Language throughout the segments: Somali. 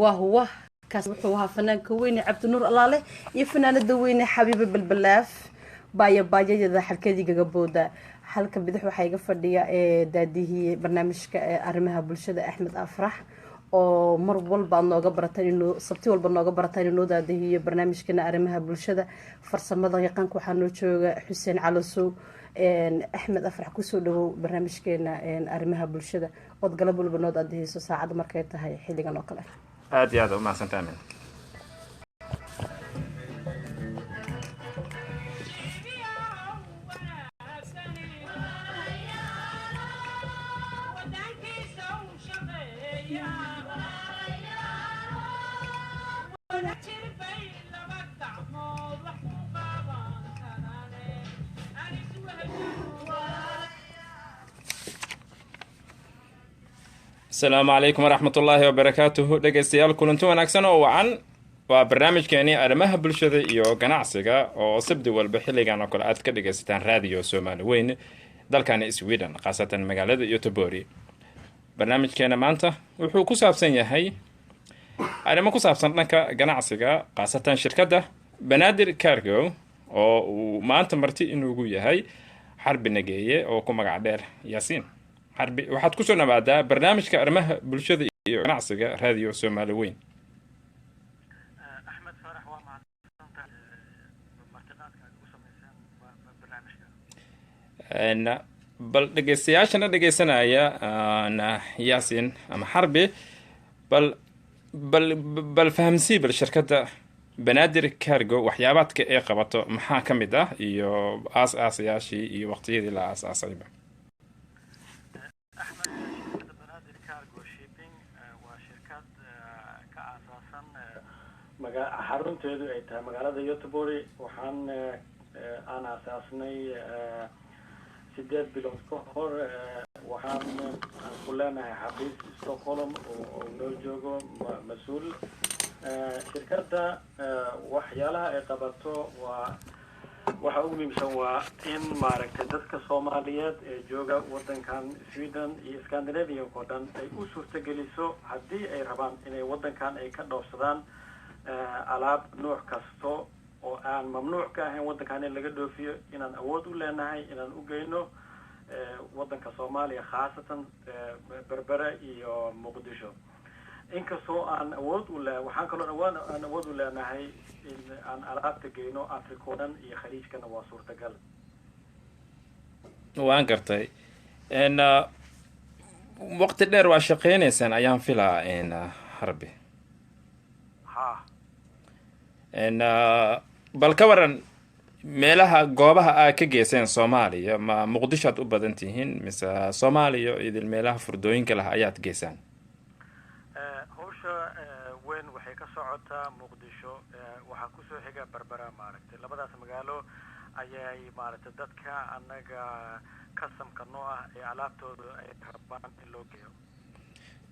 وهو كاس وحوها فنان كويني عبد النور الله له يفنان الدويني حبيبي بالبلاف بايا إذا حلكدي جابودا حلقة بدح وحاجة فردية داديه برنامج أرمها بلشدة أحمد أفرح oo mar walba nooga barataan inuu sabti walba nooga barataan inuu daadihiyo barnaamijkeena arrimaha bulshada farsamada yaqaanka waxaa noo jooga Xuseen Calasow Axmed Afrax ku soo dhawow barnaamijkeena arrimaha bulshada oo galab walba noo daadihiso saacad markay tahay xilligan oo kale aad iyo aad u mahadsantahay السلام عليكم ورحمة الله وبركاته dhegeystayaal kulanti wanaagsan oo wacan waa barnaamijkeeni arrimaha bulshada iyo ganacsiga oo sabti walba xilligan oo kale aad ka dhegeysataan raadiyo Soomaali weyn dalkan Sweden qaasatan magaalada Göteborg barnaamijkeena maanta wuxuu ku saabsan yahay arrimo ku saabsan dhanka ganacsiga qaasatan shirkadda Banaadir Cargo oo maanta marti inuu yahay Xarbi Nageeye oo ku magac dheer Yaasiin حربي waxaad ku soo nabaadaa barnaamijka arrimaha bulshada iyo ganacsiga raadiyo Soomaali weyn Axmed Farax waa maanta martiqaadka ugu sameeysan barnaamijka bal dhageystayaashana dhageysanaya Yaasiin ama Xarbi bal fahamsi bil shirkadda Banaadir Cargo waxyaabaadka ay qabato maxaa kamid ah iyo aas-aasayaashii iyo waqtiyadii la aas-aasayba xarunteedu ay tahay magaalada Göteborg waxaan aan asaasnay 8 bilood ka hor waxaan ku leenahay xafiis Stockholm oo noo joogo mas'uul shirkadda waxyaalaha ay qabato waxa ugu muhiimsan waa in maaragtay dadka Soomaaliyeed ee jooga wadankan Sweden iyo Scandinavia oo dhan ay u suurtageliso haddii ay rabaan inay wadankan ay ka dhoofsadaan alaab nooc kasto oo aan mamnuuc ka ahayn wadankan in laga dhoofiyo inaan awood u leenahay inaan u geyno wadanka Soomaaliya khaasatan Berbera iyo Muqdisho inkastoo aan awood u leh waxaan kaloo aan awood u leenahay in aan alaabta geyno Afrikoodan iyo khaliijkana waa suurtagal waan gartay waqti dheer waa shaqeynaysan ayaan filaa Xarbi bal ka waran meelaha goobaha aad ka geyseen Soomaaliya ma Muqdisho aad u badan tihiin mise Soomaaliya idil meelaha furdooyinka lah ayaad geysaan hawsha weyn waxay ka socotaa Muqdisho waxa ku soo xiga Berbera maaragtay labadaas magaalo ayay maaragtay dadka anaga kasamka noo ah ee alaabtooda ay rabaan in loo geeyo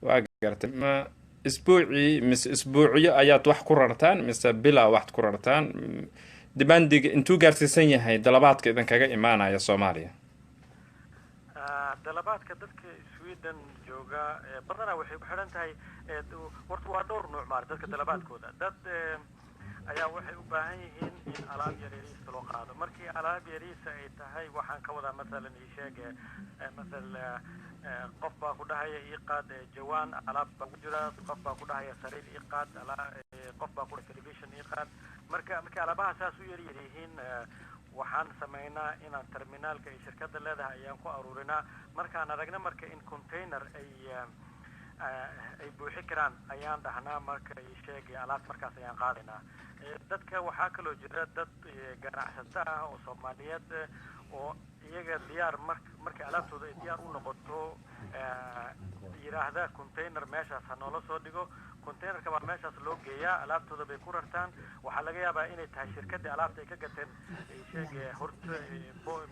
waa gartay ma isbuuci mis isbuuciyo ayaad wax ku rartaan mise bila wax ku rartaan dibandiga intuu gaarsiisan yahay dalabaadka idan kaga imaanaya Soomaaliya dalabaadka dadka Sweden jooga badanaa waxay ku xiran tahay waa dhowr nooc dadka dalabaadkooda dad ayaa waxay u baahan yihiin in alaab yariis loo qaado markii alaab yariis ay tahay waxaan ka wadaa مثلا ii sheeg مثلا qof baa ku dhahaya ii qaad jawaan alaab baa ku jira qof baa ku dhahaya sariir ii qaad qof baa ku dhahaya television ii qaad marka alaabaha saas u yar yihiin waxaan sameynaa inaan terminaalka ay shirkadda leedahay ayaan ku aruurinaa markaan aragna marka in container ay buuxi karaan ayaan dhahnaa marka ay sheegay alaab markaas ayaan qaadinaa dadka waxaa kaloo jira dad ganacsato ah oo Soomaaliyeed oo iyaga diyaar markay alaabtooda ay diyaar u noqoto yiraahda container meeshaas ha noola soo dhigo containerka baa meeshaas loo geeyaa alaabtooda bay ku rartaan waxaa laga yaabaa inay tahay shirkadda alaabta ay ka gateen ay sheegay horta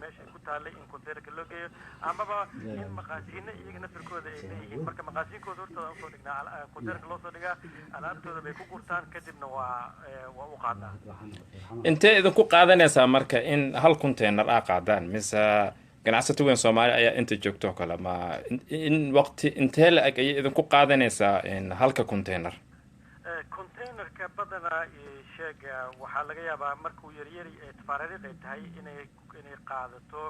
meesha ku taalay in containerka loo geeyo amaba in maqaasiinna iyaga nafirkooda ay leeyihiin marka maqaasiinkooda hortooda usoo dhignaa containerka loo soo dhigaa alaabtooda bay ku gurtaan kadibna waa u qaadnaa intee idinku qaadanaysaa marka in hal container aa qaadaan mise ganacsato weyn Soomaali ayaa inta joogto kala ma in waqti intee la ag ay idinku qaadanaysaa in halka container containerka badana sheeg waxaa laga yaabaa markuu yaryari tafaariiq ay tahay inay qaadato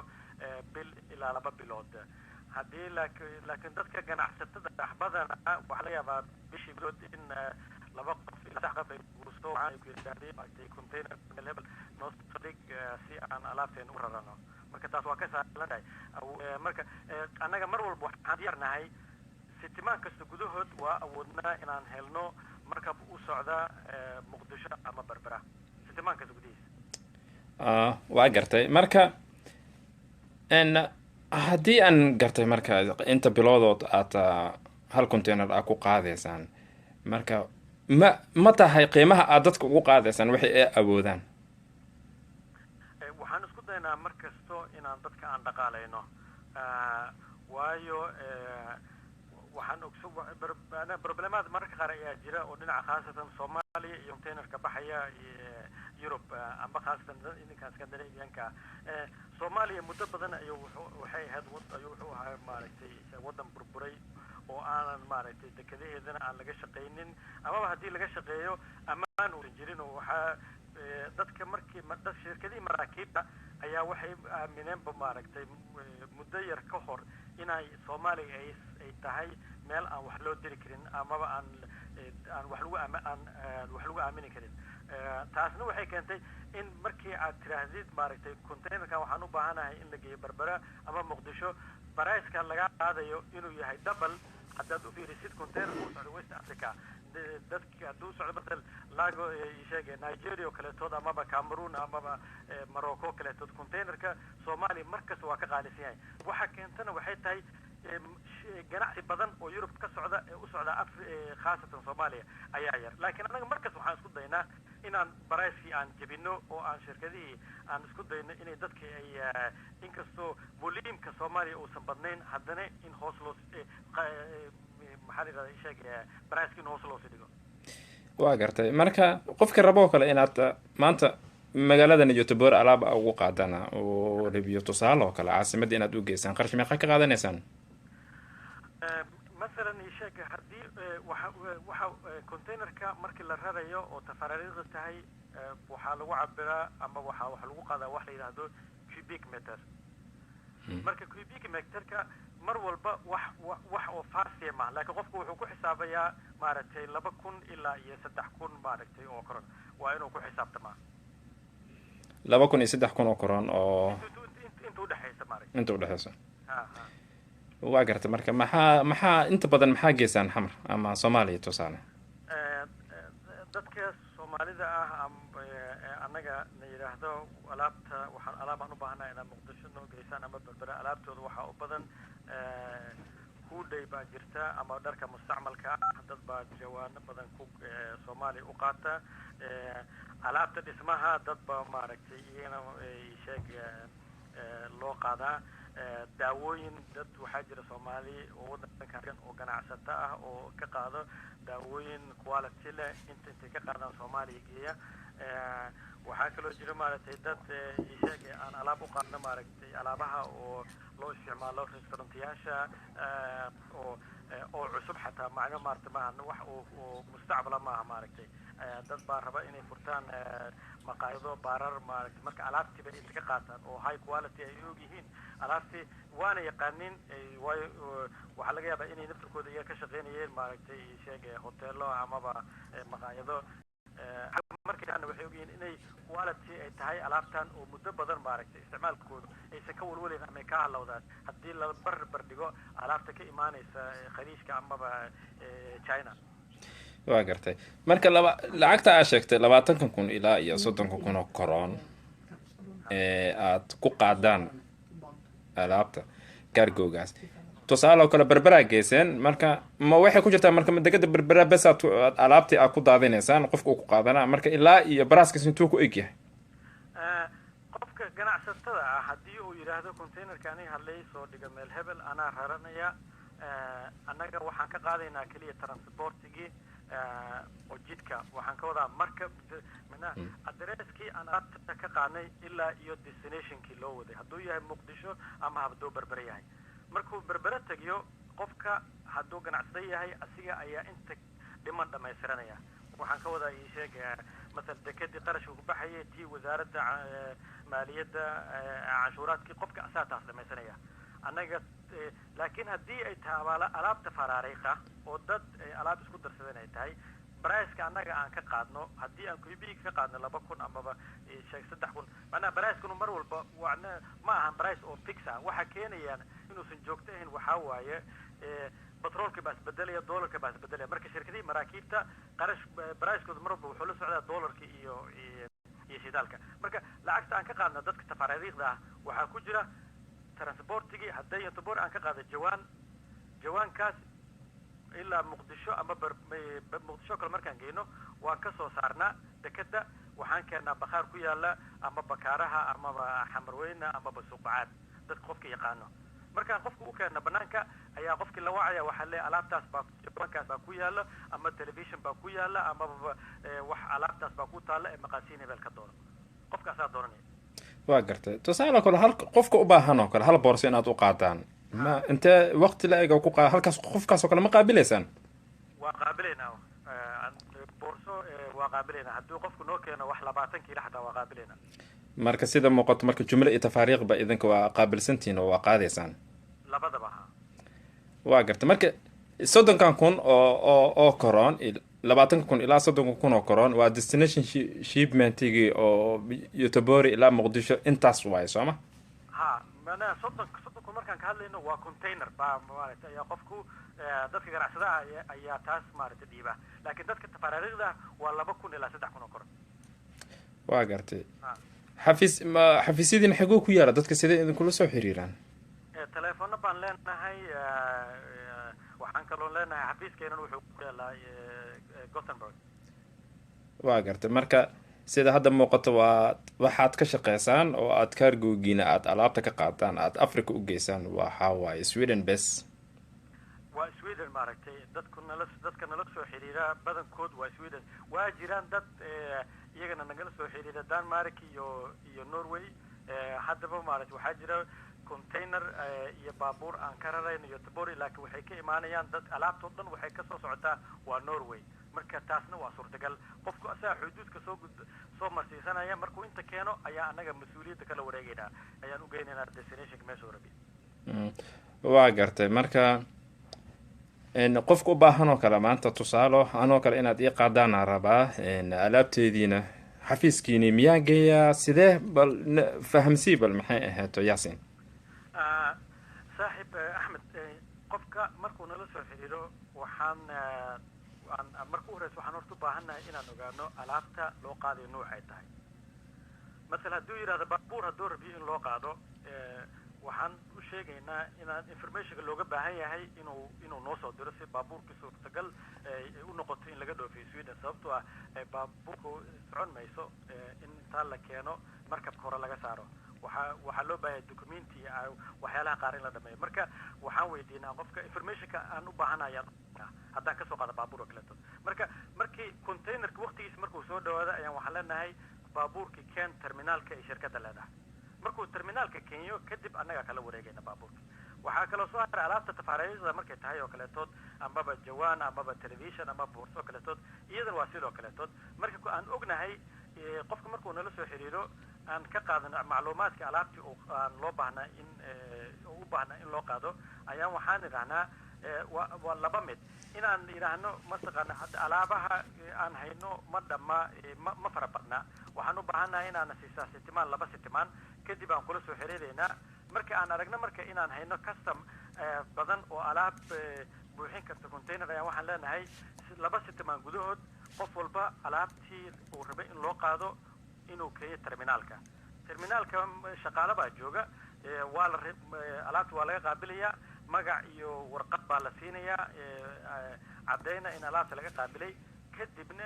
bil ilaa 2 bilood haddii laakiin dadka ganacsatada badana waxaa laga yaabaa bishii bilood in 2 qof ilaa 3 qof ay guurso ay ku yiraahdeen ay container level noo sadiq si aan alaabteen u rarano marka taas waa ka saalanay marka annaga mar walba waxaan diyaarnahay sitimaan kasta gudahood waa awoodnaa inaan helno markab u socda muqdisho ama berbera sitimaan kasta gudihiisa waa gartay marka haddii aan gartay marka inta biloodood aad hal container ku qaadaysaan marka ma tahay qiimaha aad dadka ugu qaadaysaan wixii ay awoodaan waxaan isku daynaa mar kasto inaan dadka aan dhaqaalayno waayo waxaan problemaad mararka qaar ayaa jira oo dhinaca khaasatan Soomaaliya iyo containerka baxaya Europe amba khaasatan ninka Scandinavianka Soomaaliya muddo badan waxay ahayd wuxuu ahaa maaragtay wadan burburay oo aanan maaragtay dekedaheedana aan laga shaqeynin ama haddii laga shaqeeyo amaan uu jirin oo waxa dadka markii shirkadii maraakiibta ayaa waxay aamineen maaragtay muddo yar ka hor inay Soomaaliya ay tahay meel aan wax loo diri karin amaba aan wax lagu aamini karin taasna waxay keentay in markii aad tiraahdid maaragtay containerka waxaan u baahanahay in la geeyo berbera ama muqdisho barayska laga qaadayo inuu yahay double haddaad u fiirisid container u socdo West Africa dadka hadduu socdo badal lago sheegay Nigeria oo kaleetood amaba Cameroon amaba Morocco kaleetood containerka Soomaaliya markas waa ka qaalisan yahay waxa keentana waxay tahay ganacsi badan oo Yurub ka socda u socda khaasatan Soomaaliya ayaa yar laakiin anaga markas waxaan isku daynaa inaan barayskii aan jabino oo aan shirkadihii aan isku dayno inay dadka ay inkastoo volume-ka Soomaaliya uusan badnayn haddana in hoos loo maxaa la yidhahdaa sheegaya barayskii hoos loo dhigo waa gartay marka qofka rabo kale inaad maanta magaaladan Göteborg alaab ugu qaadana oo review tusaale oo kale caasimadda inaad u geysaan qarash meeqa ka qaadanaysaan مثلا يشاك هدي وح كونتينرك مركي للرأيو أو تفريغ تهي وحلو عبرة أما وحلو قذا وحلي هذا كوبيك متر مركي كوبيك متر ك مر والبا وح وفارسية مع لكن قفكو وحكو حسابيا مارتي لبكون إلا يسدح كون مارتي أوكران وإنه كو حساب تمام لبكون يسدح كون أوكران أو أنتو دحيسة مارتي أنتو دحيسة ها waa gartay marka maxaa inta badan maxaa geysaan xamar ama Soomaaliya tusaale dadka Soomaalida anaga yiraahdo alaabta waxaan alaabaan u baahanahay inaan Muqdisho noo geysaan ama berbera alaabtooda waxa u badan kuuday baa jirta ama dharka mustacmalka dad baa jawaano badan ku Soomaaliya u qaata alaabta dhismaha dad baa maaragtay iyana sheeg loo qaadaa daawooyin dad waxaa jira Soomaali oo wadankan oo ganacsata ah oo ka qaado daawooyin quality leh inta ka qaadaan Soomaaliya geeya waxaa kaloo jira maaragtay dad sheegay aan alaab u qaadno maaragtay alaabaha oo loo isticmaalo restaurantiyaasha oo cusub xataa macna maaragtay maahan wax oo mustaqbala maaha maaragtay dad baa raba inay furtaan maqaayado baarar maaragtay marka alaabtiiba inta ka qaataan oo high quality ay og yihiin alaabtii waana yaqaanin waxaa laga yaabaa inay naftirkooda iyaga ka shaqeynayeen maaragtay sheegay hoteelo amaba maqaayado markaana waxay ogyihiin inay quality ay tahay alaabtan oo muddo badan maaragtay isticmaalkooda aysan ka walwaleyn ama ka halowdaan haddii la barbar dhigo alaabta ka imaanaysa khaliijka amaba China waa gartay marka lacagta aad sheegtay 20,000 ilaa iyo 30,000 oo koron aad ku qaadaan alaabta cargogaas tusaale kale berbera geyseen marka ma waxay ku jirtaa marka degada berbera bes aad alaabtii aad ku daadinaysaan qofka ku qaadana marka ilaa iyo baraaska intuu ku egyahay qofka ganacsatada ah haddii uu yiraahdo containerka aniga hadlay soo dhiga meel hebel anaa raranaya annaga waxaan ka qaadaynaa kaliya transportigii oo jidka waxaan ka wadaa marka adresskii aan alaabta ka qaadnay ilaa iyo destinationkii loo waday hadduu yahay Muqdisho ama hadduu berbera yahay markuu berbera tagiyo qofka hadduu ganacsada yahay asiga ayaa inta dhiman dhamaystiranaya waxaan ka wadaa ii sheeg مثلا dekadii qarashka ku baxayay tii wasaaradda maaliyadda canshuuraadkii qofka asaataas dhamaysanaya annaga laakiin haddii ay tahay alaabta faraariiqa oo dad alaab isku darsadan ay tahay baraaska annaga aan ka qaadno haddii aan kuibiga ka qaadno 2,000 amaba sheeg 3,000 macnaha baraaskanu mar walba ma ahan baraas oo fix ah waxa keenayaan inuusan joogto ahayn waxaa waaye batroolka baa isbedelaya doolarka baa isbedelaya marka shirkadii maraakiibta qarash baraaskooda mar walba wuxuu la socdaa doolarka iyo shidaalka marka lacagta aan ka qaadno dadka tafaariiqda ah waxaa ku jira transportigi hadday yotobor aan ka qaado jawaankaas ilaa muqdisho ama muqdisho kale markaan geyno waan ka soo saarnaa dekada waxaan keenaa bakhaar ku yaala ama bakaaraha amaba xamarweyne amaba suuqacaad dadka qofka yaqaano markaan qofka u keena banaanka ayaa qofkii la wacaya waxaa leeyahay alaabtaas baa jawaankaas baa ku yaala ama television baa ku yaala ama wax alaabtaas baa ku taala ee maqaasiin hebel ka doono qofkaasaa dooranaya waa gartay tusaale kale hal qofka u baahan oo kale hal boorso inaad u qaadaan ma inta waqti la eego ku qaad halkaas qofkaas oo kale ma qaabilaysaan waa qaabilaynaa boorso waa qaabilaynaa haddii qofku noo keeno wax 20 kiilo xataa waa qaabilaynaa marka sida muuqato marka jumla iyo tafaariiqba idinka waa qaabilsantiin oo waa qaadaysaan labadaba waa gartay marka 30 kun oo koron 20 kun ilaa 30 kun oo koron waa destination shipmentigi oo Yotobori ilaa Muqdisho intaas waay sooma mana 30 kun markaan ka hadlayno waa container baa maaragtay ayaa qofku dadka ganacsadaha ayaa taas maaragtay dhiiba laakiin dadka tafaariiqda waa 2,000 ilaa 3,000 oo koron waa gartay xafiisyadiina xaguu ku yaala dadka sidee idinkula soo xiriiraan telefoonna baan leenahay waxaan kaloo leenahay xafiiskeenan wuxuu ku yaalaa Gothenburg waa gartay marka sida hadda muuqato waa waxaad ka shaqeysaan oo aad cargo-giina aad alaabta ka qaataan aad Africa u geysaan waxa waaye Sweden bes waa Sweden maaragtay dadka nala soo xiriira badankood waa Sweden waa jiraan dad iyagana nagala soo xiriira Denmark iyo Norway haddaba maaragtay waxaa jira container iyo baabuur aan ka rarayno Yotobori laakiin waxay ka imaanayaan dad alaabtoo dhan waxay ka soo socotaa waa Norway marka taasna waa suurtagal qofku asaa xuduudka soo marsiisanaya markuu inta keeno ayaa anaga mas'uuliyadda kala wareegaynaa ayaan u geynaynaa destination meesha uu rabi waa gartay marka qofku u baahan oo kale maanta tusaalo anoo kale inaad ii qaadaan rabaa alaabteediina xafiiskiini miyaa geeyaa sidee bal fahamsii bal maxay ahaato Yaasin saaxib Axmed qofka markuu nala soo xiriiro waxaan markuu horeys waxaan horta u baahannahay inaan ogaano alaabta loo qaadayo nuucay tahay مثلا hadduu yiraahdo baabuur hadduu rabiyo in loo qaado waxaan u sheegaynaa inaan informationka looga baahan yahay inuu noo soo diro si baabuurka suurtagal u noqoto in laga dhoofiyo Sweden sababtoo ah baabuurku socon mayso in inta la keeno markabka hore laga saaro waxaa loo baahay documenti waxyaalaha qaar in la dhameeyo marka waxaan weydiinaa qofka informationka aan u baahanahay haddaan ka soo qaado baabuur kale marka markii containerka waqtigiisa markuu soo dhawaado ayaan waxaan leenahay baabuurka keen terminaalka ee shirkadda leedahay markuu terminaalka keenyo kadib annaga kala wareegayna baabuurka waxaa kaloo soo haray alaabta tafaariiqda markay tahay oo kaleetood amaba jawaan amaba television ama boorso kaleetood iyadana waa sidoo kaleetood marka aan ognahay qofka markuu nala soo xiriiro aan ka qaadano macluumaadka alaabtii aan loo baahnaa u baahnaa in loo qaado ayaan waxaan idhahnaa waa laba mid inaan idhaahno mataqaana hadda alaabaha aan hayno ma dhamma ma fara badna waxaan u baahannahay inaan siisaa sitimaan 2 sitimaan kadib aan kula soo xiriireynaa marka aan aragno marka inaan hayno custom badan oo alaab buuxin karta container ayaan waxaan leenahay 2 sitimaan gudahood qof walba alaabtii uu rabay in loo qaado inuu keeyo terminaalka shaqaale baa jooga alaabta waa laga qaabilayaa magac iyo warqad baa la siinayaa cadeyna in alaabta laga qaabilay kadibna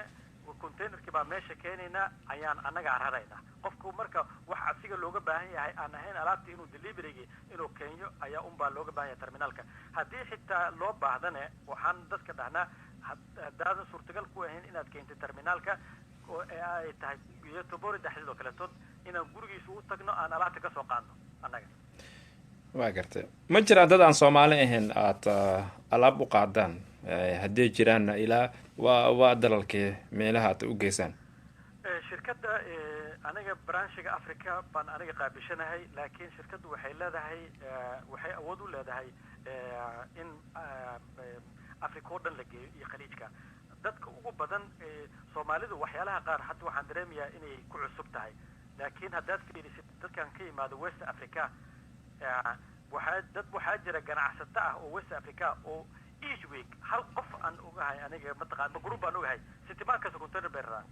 containerkii baa meesha keenaynaa ayaan annaga raraynaa qofku marka wax asiga looga baahan yahay aan ahayn alaabta inuu deliverygi inuu keenyo ayaa unbaa looga baahan yahay terminaalka haddii xitaa loo baahdane waxaan dadka dhahnaa haddaadan suurtagal ku ahayn inaad keento terminaalka oo ay tahay Yotobori dhexdeedoo kaleetood inaan gurigiisa u tagno aan alaabta ka soo qaadno annaga waa gartay ma jiraan dad aan Soomaali ahayn aad alaab u qaadaan haddii jiraanna ilaa waa dalalkee meelaha aad u geysaan shirkadda aniga branchiga africa baan aniga qaabishanahay laakiin shirkaddu waxay leedahay waxay awood u leedahay in africa oo dhan la geeyo iyo khaliijka dadka ugu badan soomaalidu waxyaalaha qaar hadda waxaan dareemayaa inay ku cusub tahay laakiin haddaad fiirisid dadkan ka yimaado west africa waxaa jira ganacsato ah oo west africa oo each week hal qof aan ogahay aniga mataqaana group aan ogahay sitimaankaas container bay raraan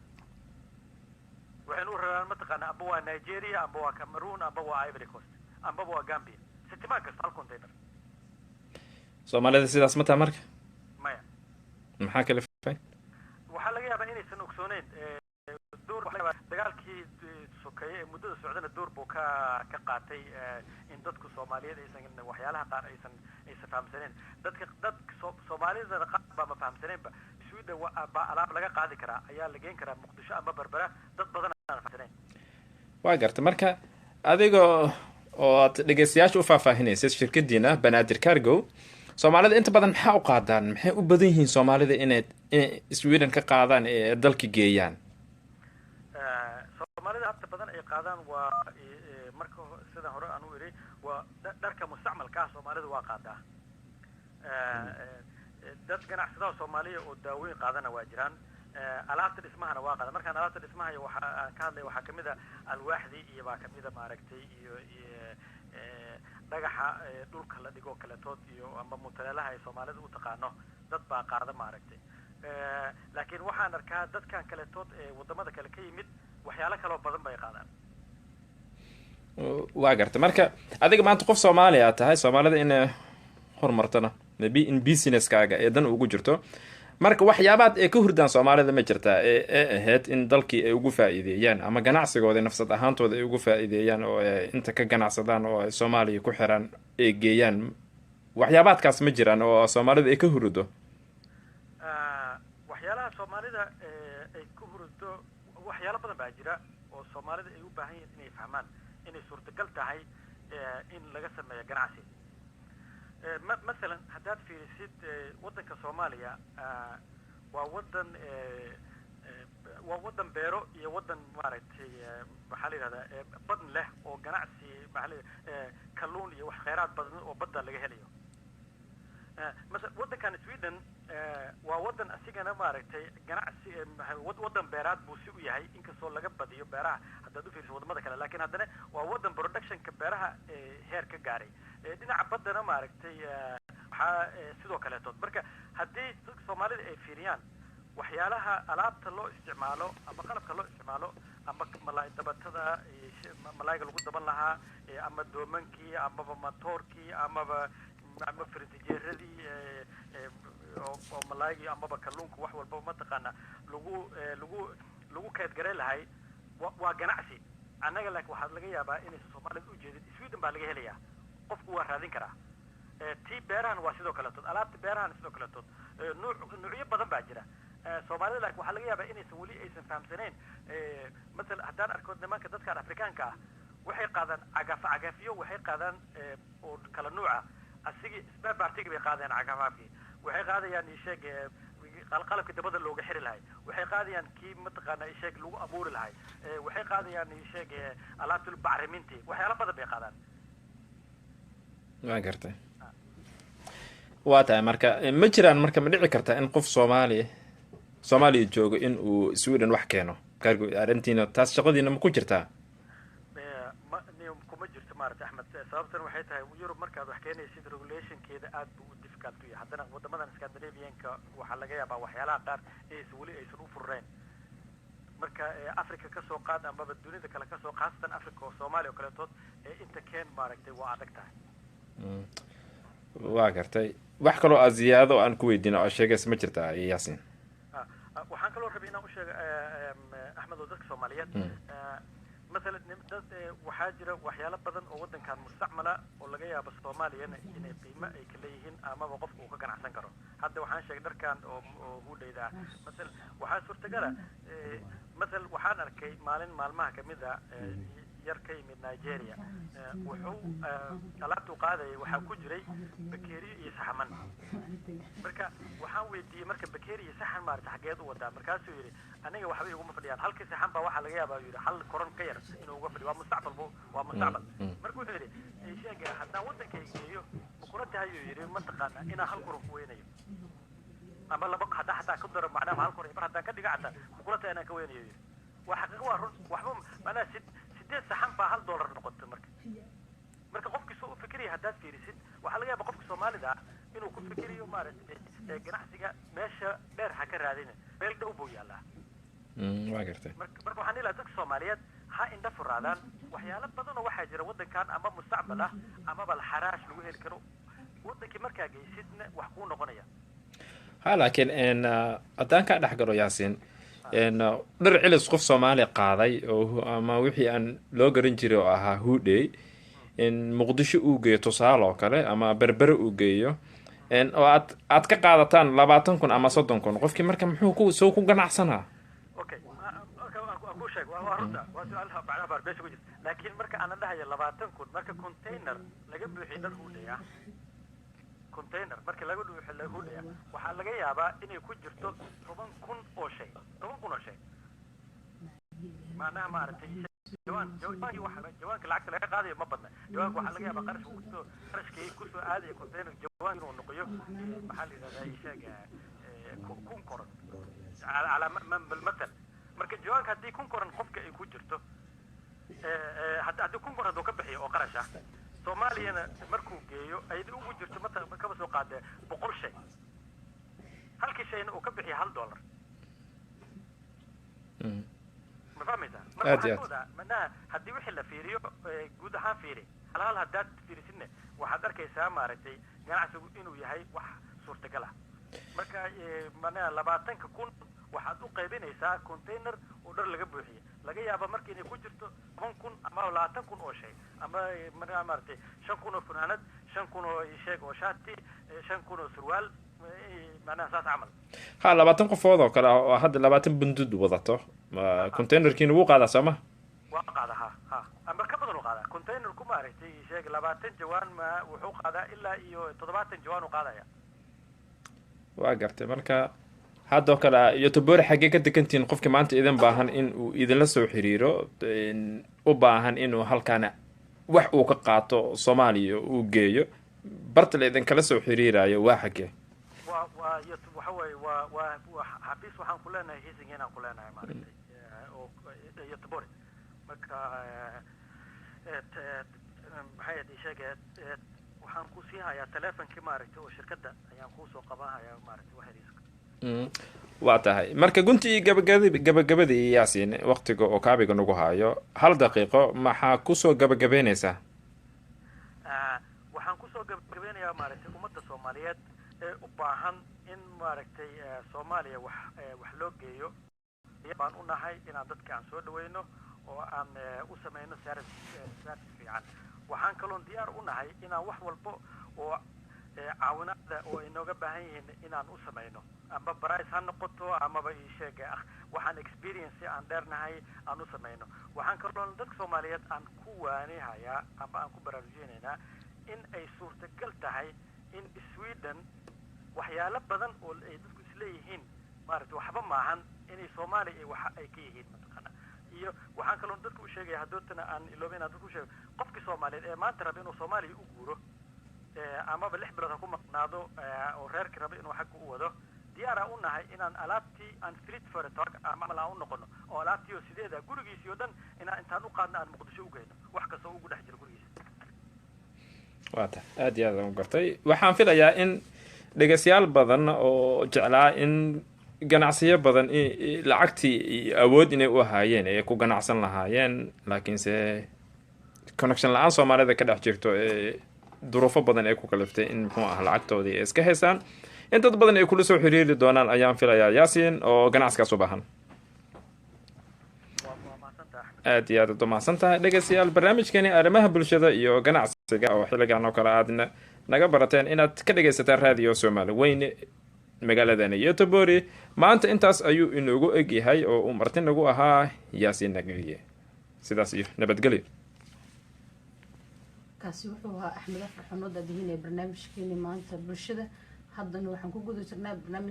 waxaynu u raraan mataqaana amba waa Nigeria amba waa Cameroon amba waa Ivory Coast amba waa Gambia sitimaankaas hal container Soomaalida sidaas ma tahay marka maya maxaa kale fay waxaa laga yaabaa inaysan ogsooneyn door dagaalkii sokeeye muddada socdana door buu ka qaatay in dadku Soomaaliyeed aysan waxyaalaha qaar aysan fahamsaneen dadka Soomaalida qaar baa ma fahamsaneenba Sweden baa alaab laga qaadi karaa ayaa la geyn karaa Muqdisho ama Berbera dad badan aan fahamsaneen waa garta marka adigoo oo aad dhegeystayaasha u faahfaahinaysa shirkadiina Banaadir Cargo Soomaalida inta badan maxaa u qaadaan maxay u badan yihiin Soomaalida inay Sweden ka qaadaan ee dalka geeyaan Soomaalida inta badan ay qaadaan waa marka sida hore aan u yiri waa dharka mustacmalka Soomaalida waa qaadaa dad ganacsatada Soomaaliya oo daaweyn qaadana waa jiraan alaabta dhismahana waa qaada markaan alaabta dhismaha waxa ka hadlay waxa kamid ah alwaaxdii iyo baa kamid ah maaragtay iyo dhagaxa dhulka la dhigo kala tood iyo ama mutaleelaha ay Soomaalida u taqaano dad baa qaada maaragtay laakiin waxaan arkaa dadkan kala tood ee wadamada kale ka yimid waxyaalo kale oo badan bay qaadaan waa garta marka adiga maanta qof Soomaali ah tahay Soomaalida in horumartana nabi in businesskaaga ee dan ugu jirto marka waxyaabaad ee ka hurdaan Soomaalida ma jirtaa ee ahayd in dalkii ay ugu faa'iideeyaan ama ganacsigooda nafsad ahaantooda ay ugu faa'iideeyaan oo inta ka ganacsadaan oo Soomaaliya ku xiran ee geeyaan waxyaabaadkaas ma jiraan oo Soomaalida ay ka hurdo waxyaalaha Soomaalida ay ku hurdo waxyaalo badan baa jira oo Soomaalida ay u baahan yihiin inay fahmaan inay suurtagal tahay in laga sameeyo ganacsi مثلا هداد في سيد ودن كصوماليا وودن بيرو يودن مارتي محلي هذا بدن له وجناعسي محلي كلون يوح خيرات بدن وبدل اللي هليو مثلا ودن كان سويدن وودن أسيجنا مارتي جناعسي ودن بيرات بوسيو يهاي إنك صور لقب بديو بيرها هدادو في ودن ماذا كلا لكن هذا وودن برودكشن كبيرها هير كجاري dhinaca badana maaragtay waxa sidoo kale tood marka hadii dadka Soomaalida ay fiiriyaan waxyaalaha alaabta loo isticmaalo ama qalabka loo isticmaalo ama malaay dabatada malaayga lagu daban lahaa ama doomankii ama matoorkii ama firintijeeradii oo malaayga ama kalluunka wax walba ma taqaana lagu kayd garay lahay waa ganacsi anaga laakiin waxa laga yaabaa in Soomaalida u jeedin Sweden baa laga helayaa qofku waa raadin karaa tii beerahan waa sidoo kale tood alaabta beerahan sidoo kale tood nuucyo badan baa jira Soomaalida laakiin waxa laga yaabaa inaysan wali aysan fahamsaneen mesela haddaan arko nimanka dadka Afrikaanka ah waxay qaadaan cagafyo waxay qaadaan oo kala nuuca asigi spare part bay qaadaan cagafafki waxay qaadayaan sheeg qalabka dabada looga xiri lahay waxay qaadayaan kii mataqaana sheeg lagu abuuri lahay waxay qaadayaan sheeg alaabta bacriminti waxyaalo badan bay qaadaan waa gartay waa tahay marka ma jiraan marka ma dhici kartaa in qof Soomaaliya joogo in uu Sweden wax keeno cargo arintiina taas shaqadiina ma ku jirtaa kuma jirto maarta Ahmed sababtan waxay tahay Europe markaad wax keenaysid regulationkeeda aad buu u difficult u yahay haddana wadamadan Scandinavian-ka waxa laga yaabaa waxyaalaha qaar ee wali aysan u furreyn marka Afrika ka soo qaad ama dunida kale ka soo qaastan Afrika oo Soomaaliya kale tood inta keen maaragtay waa adag tahay waa gartay wax kale oo ziyaado aan ku weydiino oo sheegays ma jirtaa Yaasiin waxaan kaloo rabay inaan u sheego Ahmed oo dadka Soomaaliyeed مثلا dad waxaa jira waxyaalo badan oo wadankan mustacmala oo laga yaabo Soomaaliyana inay qiimo ay ka leeyihiin ama qofku uu ka ganacsan karo hadda waxaan sheegay dharkan oo hudayda مثلا waxaa suurtagal ah مثلا waxaan arkay maalmaha kamid ah yar ka yimid Nigeria wuxuu alaabtu qaadayay waxaa ku jiray bakeeriyo iyo saxaman marka waxaan weydiiyey marka bakeeri iyo saxan maarta xageed u wadaa markaasuu yidhi aniga waxba iguma fadhiyaan halkii saxan baa waxaa laga yaabaa yidhi hal koron ka yar inuu uga fadhiyo waa mustaqbal marka wuxuu yidhi sheega haddaan waddankayga geeyo makula tahay yuu yidhi mataqaanaa inaan hal koron ku weynayo ama laba haddaa xataa ku daro macnaha hal koron mar haddaan ka dhiga xataa makula tahay inaan ka weynayo yidhi waa xaqiiqo waa run waxba macnaha sideed saxan baa $1 noqotay marka qofkii soo u fikiraya haddaad fiirisid waxaa laga yaabaa qofka Soomaalida inuu ku fikirayo maaragtay ganacsiga meesha dheer ha ka raadina meel dhow buu yaalaa waa gartay marka waxaan ilaa dadka Soomaaliyeed ha indha furaadaan waxyaalo badan oo waxaa jira waddankan ama mustaqbal ah ama bal xaraash lagu heli karo waddankii markaa geysidna wax kuu noqonaya laakiin haddaan ka dhex galo Yaasiin dhar cilis qof Soomaali qaaday oo ama wixii aan loo garan jiray oo ahaa hudey in Muqdisho uu geeyo tusaale oo kale ama berbere uu geeyo oo aad ka qaadataan 20,000 ama 30,000 qofkii marka muxuu soo ku ganacsanaa ku sheeg waa runta waa su'aalaha bacda barbeesha ku jirta laakiin marka aan dhahayo 20,000 marka container laga buuxiyo dhar hudey container marka laga dhuuxo la hudaya waxa laga yaabaa inay ku jirto 10,000 oo shay 10,000 oo shay maana maartay jawaanka lacagta laga qaadayo ma badna jawaanka waxa laga yaabaa qarashkii ku soo aaday container jawaan inuu noqoyo maxaa la yiraahdaa ishaga kun koran ala مثلا marka jawaanka hadii kun koran qofka ay ku jirto hadii kun koran doo ka bixiyo oo qarash ah Soomaaliyana markuu geeyo ay ugu jirto marka ka soo qaadee 100 shay halkii shayna uu ka bixiyo $1 ma fahmaysaa marka mana hadii wixii la fiiriyo guud ahaan fiiri hal hadaad fiirisidna waxaad arkaysaa maaragtay ganacsigu inuu yahay wax suurtagal ah marka mana 20,000 waxaad u qaybinaysaa container oo dhar laga buuxiyo laga yaabo markii inay ku jirto 10,000 ama 20,000 oo shay ama maartay 5,000 oo funaanad 5,000 oo sheeg oo shaati 5,000 oo surwaal macnaha saas camal 20 qofood oo kale oo hadda 20 bundud wadato containerkiina wuu qaadaa sama waa qaadaa ha ama ka badan u qaadaa container ku maartay sheeg 20 jawaan ma wuxuu qaadaa ilaa iyo 70 jawaan u qaadaya waa gartay marka hadda kale youtubeur xagee ka degantiin qofkii maanta idin baahan in uu idinla soo xiriiro u baahan inuu halkaan wax uu ka qaato Soomaaliya uu geeyo bartale idin kala soo xiriirayo waa xagee YouTube waxa way waa habis waxaan ku leenahay hiisingena ku leenahay maartay oo youtubeur marka maxay sheegay waxaan ku sii hayaa telefonkii maartay oo shirkadda ayaan ku soo qabanaya maartay waxa waa tahay marka guntii gabagabadii Yaasiin waqtiga oo kaabiga nagu hayo 1 daqiiqo maxaa ku soo gabagabeynaysaa waxaan ku soo gabagabeynayaa maaragtay ummadda Soomaaliyeed ee u baahan in maaragtay Soomaaliya wax loo geeyo baan u nahay inaan dadka aan soo dhaweyno oo aan u sameeyno service fiican waxaan kaloon diyaar u nahay inaan wax walba oo caawinada oo inooga baahan yihiin inaan u sameeyno ama price ha noqoto ama ba sheega waxaan experience aan dheernahay aan u sameeyno waxaan kaloon dadka Soomaaliyeed aan ku waanihaya ama aan ku baraarujinaynaa in ay suurtagal tahay in Sweden waxyaalo badan oo ay dadku isleeyihiin maaragtay waxba maahan inay Soomaaliya wax ay ka yihiin mataqana iyo waxaan kaloon dadku u sheegay hadootana aan iloobina dadku sheego qofkii Soomaaliyeed ee maanta raba inuu Soomaaliya u guuro ama ba 6 bilood ku maqnaado oo reerka raba inuu xaq u wado diyaar u nahay inaan alaabtii aan street for talk ama la u noqono oo alaabtii oo sideeda gurigiisa oo dhan intaan u qaadna aan Muqdisho u geeyno wax kasta oo ugu dhex jiro gurigiisa waata aad iyo aad u gartay waxaan filayaa in dhageystayaal badan oo jeclaa in ganacsiyo badan lacagtii awood inay u haayeen ee ku ganacsan lahaayeen laakiinse connection la'aan Soomaalida ka dhex jirto duruufo badan ay ku kaliftay in muxuu ah lacagtoodii ay iska heesaan in dad badan ay kula soo xiriiri doonaan ayaan filayaa Yaasiin oo ganacsigaas u baahan aad iyo aad u mahadsantahay dhageystayaal barnaamijkani arrimaha bulshada iyo ganacsiga oo xilligan oo kale aadna naga barateen inaad ka dhageysataan raadiyo Soomaali weyn magaaladana Youtuberi maanta intaas ayuu inoogu eg yahay oo uu martin nagu ahaa Yaasiin Nagaye sidaas iyo nabadgelyo. kaasi wuxuu ahaa axmed afar xanood daadihinaya barnaamijkeeni maanta bulshada haddana waxaan ku guda jirnaa barnaamij